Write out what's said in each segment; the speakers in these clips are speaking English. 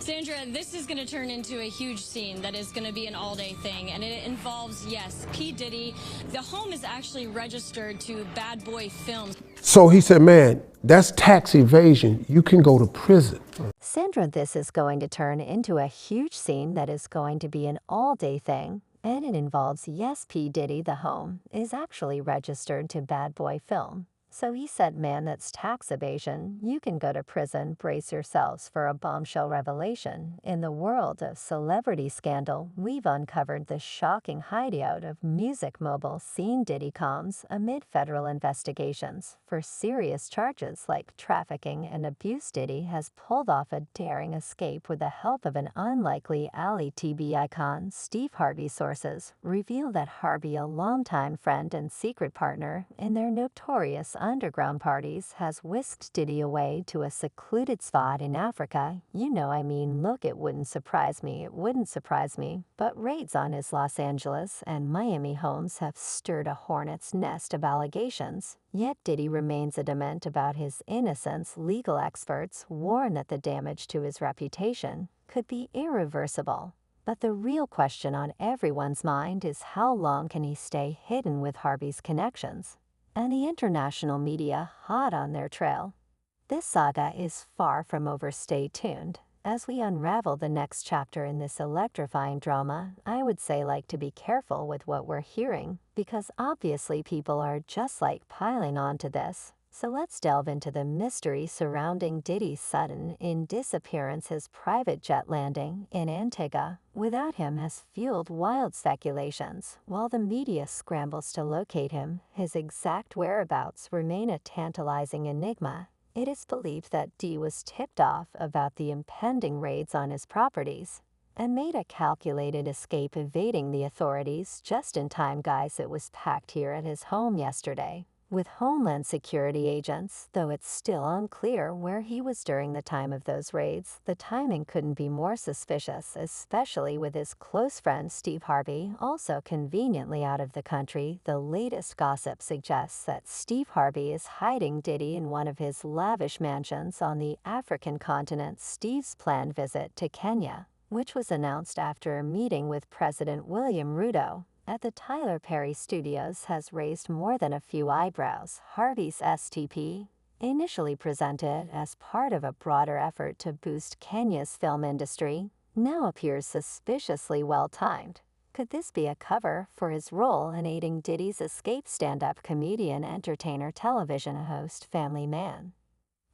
Sandra, this is going to turn into a huge scene that is going to be an all-day thing, and it involves, yes, P. Diddy. The home is actually registered to Bad Boy Films. So he said, man, that's tax evasion. You can go to prison. Sandra, this is going to turn into a huge scene that is going to be an all-day thing, and it involves, yes, P. Diddy, the home, is actually registered to Bad Boy Film. So he said, man, that's tax evasion. You can go to prison. Brace yourselves for a bombshell revelation. In the world of celebrity scandal, we've uncovered the shocking hideout of music mogul Sean Diddy Combs amid federal investigations. For serious charges like trafficking and abuse, Diddy has pulled off a daring escape with the help of an unlikely alley TV icon. Steve Harvey sources reveal that Harvey, a longtime friend and secret partner in their notorious underground parties, has whisked Diddy away to a secluded spot in Africa. Look, it wouldn't surprise me, but raids on his Los Angeles and Miami homes have stirred a hornet's nest of allegations. Yet Diddy remains adamant about his innocence. Legal experts warn that the damage to his reputation could be irreversible. But the real question on everyone's mind is, how long can he stay hidden with Harvey's connections and the international media hot on their trail? This saga is far from over. Stay tuned as we unravel the next chapter in this electrifying drama. I would say to be careful with what we're hearing, because obviously people are just piling onto this. So let's delve into the mystery surrounding Diddy's sudden disappearance. His private jet landing in Antigua without him has fueled wild speculations. While the media scrambles to locate him, his exact whereabouts remain a tantalizing enigma. It is believed that Diddy was tipped off about the impending raids on his properties and made a calculated escape, evading the authorities just in time. Guys, it was packed here at his home yesterday with Homeland Security agents, though it's still unclear where he was during the time of those raids. The timing couldn't be more suspicious, especially with his close friend Steve Harvey also conveniently out of the country. The latest gossip suggests that Steve Harvey is hiding Diddy in one of his lavish mansions on the African continent. Steve's planned visit to Kenya, which was announced after a meeting with President William Ruto at the Tyler Perry Studios, has raised more than a few eyebrows. Harvey's STP, initially presented as part of a broader effort to boost Kenya's film industry, now appears suspiciously well-timed. Could this be a cover for his role in aiding Diddy's escape? Stand-up comedian, entertainer, television host, family man.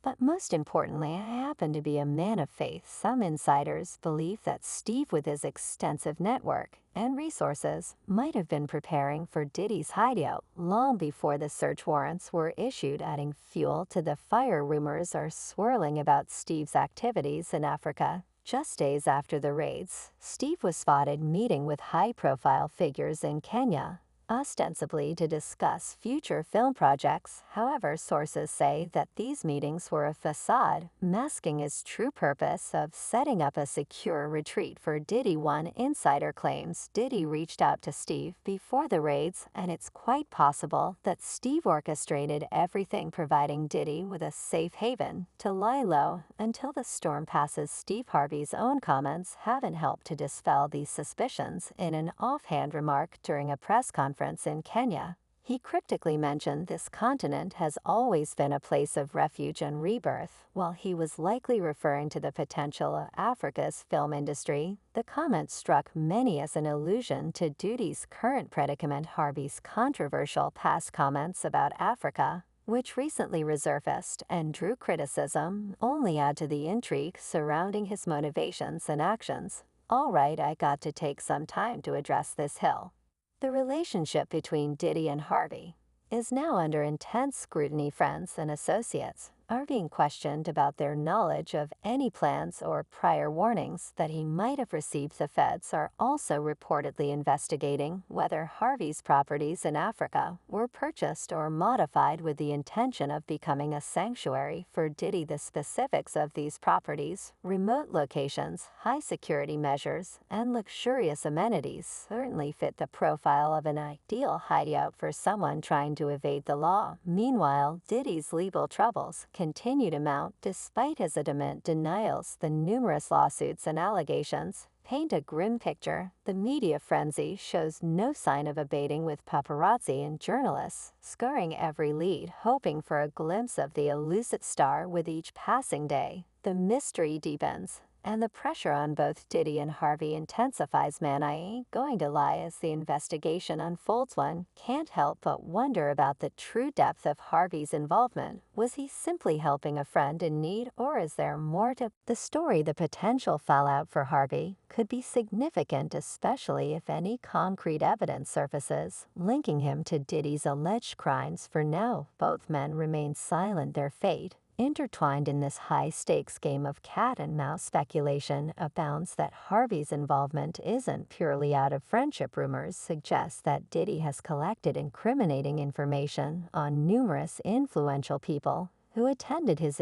But most importantly, I happen to be a man of faith. Some insiders believe that Steve, with his extensive network and resources, might have been preparing for Diddy's hideout long before the search warrants were issued, adding fuel to the fire. Rumors are swirling about Steve's activities in Africa. Just days after the raids, Steve was spotted meeting with high-profile figures in Kenya, ostensibly to discuss future film projects. However, sources say that these meetings were a facade, masking his true purpose of setting up a secure retreat for Diddy. One insider claims Diddy reached out to Steve before the raids, and it's quite possible that Steve orchestrated everything, providing Diddy with a safe haven to lie low until the storm passes. Steve Harvey's own comments haven't helped to dispel these suspicions. In an offhand remark during a press conference in Kenya, he cryptically mentioned this continent has always been a place of refuge and rebirth. While he was likely referring to the potential of Africa's film industry, the comment struck many as an allusion to Diddy's current predicament. Harvey's controversial past comments about Africa, which recently resurfaced and drew criticism, only add to the intrigue surrounding his motivations and actions. All right, I got to take some time to address this hill. The relationship between Diddy and Harvey is now under intense scrutiny. Friends and associates are being questioned about their knowledge of any plans or prior warnings that he might have received. The feds are also reportedly investigating whether Harvey's properties in Africa were purchased or modified with the intention of becoming a sanctuary for Diddy. The specifics of these properties, remote locations, high security measures, and luxurious amenities certainly fit the profile of an ideal hideout for someone trying to evade the law. Meanwhile, Diddy's legal troubles continue to mount despite his adamant denials. The numerous lawsuits and allegations paint a grim picture. The media frenzy shows no sign of abating, with paparazzi and journalists scouring every lead, hoping for a glimpse of the elusive star. With each passing day, the mystery deepens, and the pressure on both Diddy and Harvey intensifies. Man, I ain't going to lie, as the investigation unfolds, one can't help but wonder about the true depth of Harvey's involvement. Was he simply helping a friend in need, or is there more to the story? The potential fallout for Harvey could be significant, especially if any concrete evidence surfaces linking him to Diddy's alleged crimes. For now, both men remain silent. Their fate, intertwined in this high-stakes game of cat-and-mouse, speculation abounds that Harvey's involvement isn't purely out of friendship. Rumors suggest that Diddy has collected incriminating information on numerous influential people who attended his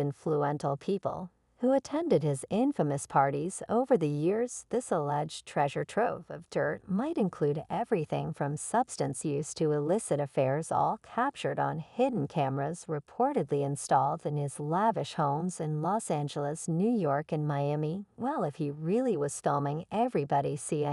infamous parties over the years. This alleged treasure trove of dirt might include everything from substance use to illicit affairs, all captured on hidden cameras reportedly installed in his lavish homes in Los Angeles, New York, and Miami. Well, if he really was filming everybody, he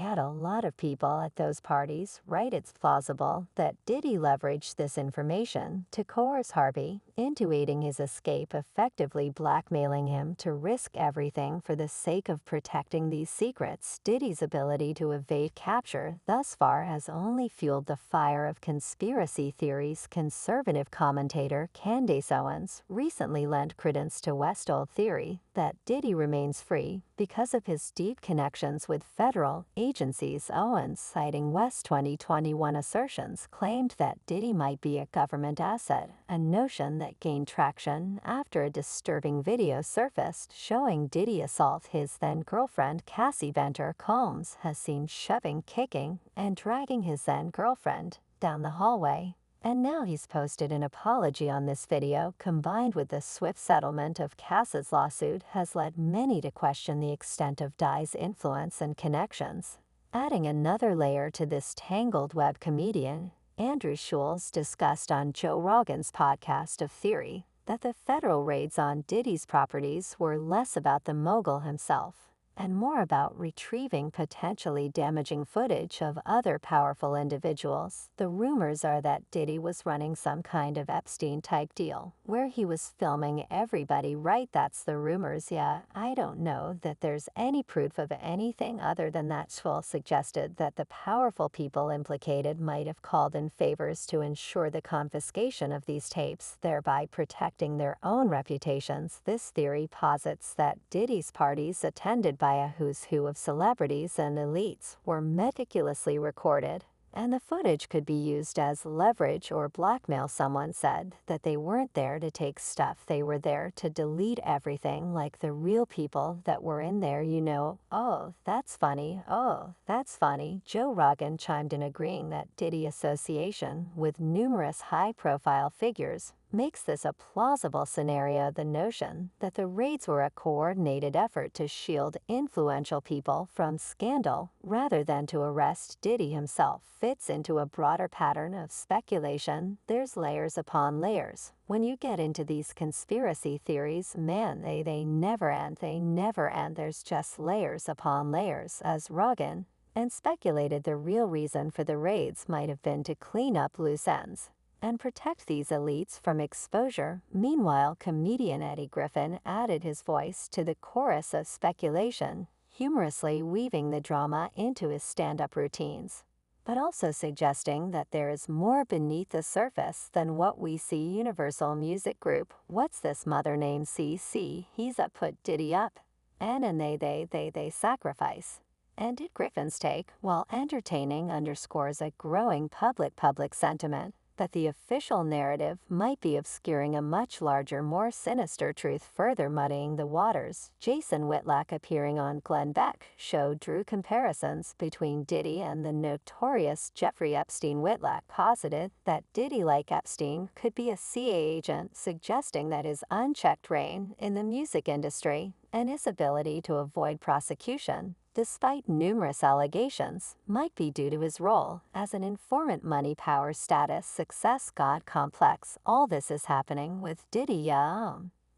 had a lot of people at those parties, right? It's plausible that Diddy leveraged this information to coerce Harvey into aiding his escape, effectively blackmailing him to risk everything for the sake of protecting these secrets. Diddy's ability to evade capture thus far has only fueled the fire of conspiracy theories. Conservative commentator Candace Owens recently lent credence to Westall's theory that Diddy remains free because of his deep connections with federal agencies. Owens, citing West's 2021 assertions, claimed that Diddy might be a government asset, a notion that gained traction after a disturbing video surfaced showing Diddy assault his then-girlfriend. Cassie Venter Combs has seen shoving, kicking, and dragging his then-girlfriend down the hallway. And now he's posted an apology on this video. Combined with the swift settlement of Cass's lawsuit has led many to question the extent of Diddy's influence and connections. Adding another layer to this tangled web, comedian Andrew Schulz discussed on Joe Rogan's podcast of Theory that the federal raids on Diddy's properties were less about the mogul himself and more about retrieving potentially damaging footage of other powerful individuals. The rumors are that Diddy was running some kind of Epstein-type deal, where he was filming everybody, right? That's the rumors. Yeah, I don't know that there's any proof of anything other than that. Schwal suggested that the powerful people implicated might have called in favors to ensure the confiscation of these tapes, thereby protecting their own reputations. This theory posits that Diddy's parties, attended by a who's who of celebrities and elites, were meticulously recorded, and the footage could be used as leverage or blackmail. Someone said that they weren't there to take stuff, they were there to delete everything, like the real people that were in there, you know. Oh, that's funny. Oh, that's funny. Joe Rogan chimed in, agreeing that Diddy's association with numerous high-profile figures makes this a plausible scenario. The notion that the raids were a coordinated effort to shield influential people from scandal rather than to arrest Diddy himself fits into a broader pattern of speculation. There's layers upon layers. When you get into these conspiracy theories, man, they never end. They never end. There's just layers upon layers. As Rogan and speculated, the real reason for the raids might have been to clean up loose ends and protect these elites from exposure. Meanwhile, comedian Eddie Griffin added his voice to the chorus of speculation, humorously weaving the drama into his stand-up routines, but also suggesting that there is more beneath the surface than what we see. Universal Music Group, what's this mother named CC? He's up, put Diddy up, and they sacrifice. Ended Griffin's take, while entertaining, underscores a growing public sentiment that the official narrative might be obscuring a much larger, more sinister truth, further muddying the waters. Jason Whitlock, appearing on Glenn Beck show, drew comparisons between Diddy and the notorious Jeffrey Epstein. Whitlock posited that Diddy, like Epstein, could be a CIA agent, suggesting that his unchecked reign in the music industry and his ability to avoid prosecution despite numerous allegations, might be due to his role as an informant. Money, power, status, success, God complex. All this is happening with Diddy.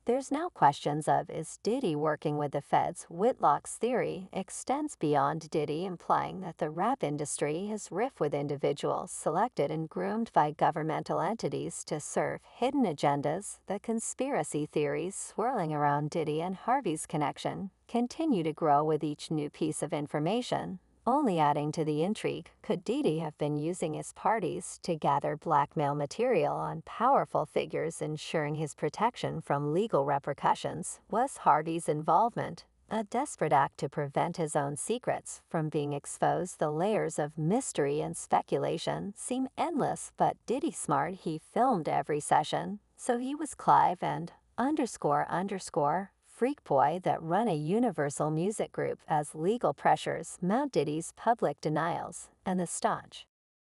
There's now questions of, is Diddy working with the feds? Whitlock's theory extends beyond Diddy, implying that the rap industry is rife with individuals selected and groomed by governmental entities to serve hidden agendas. The conspiracy theories swirling around Diddy and Harvey's connection continue to grow with each new piece of information, only adding to the intrigue. Could Diddy have been using his parties to gather blackmail material on powerful figures, ensuring his protection from legal repercussions? Was Harvey's involvement a desperate act to prevent his own secrets from being exposed? The layers of mystery and speculation seem endless, but Diddy smart. He filmed every session, so he was Clive and ___ Freak Boy that run a Universal music group. As legal pressures mount, Diddy's public denials and the staunch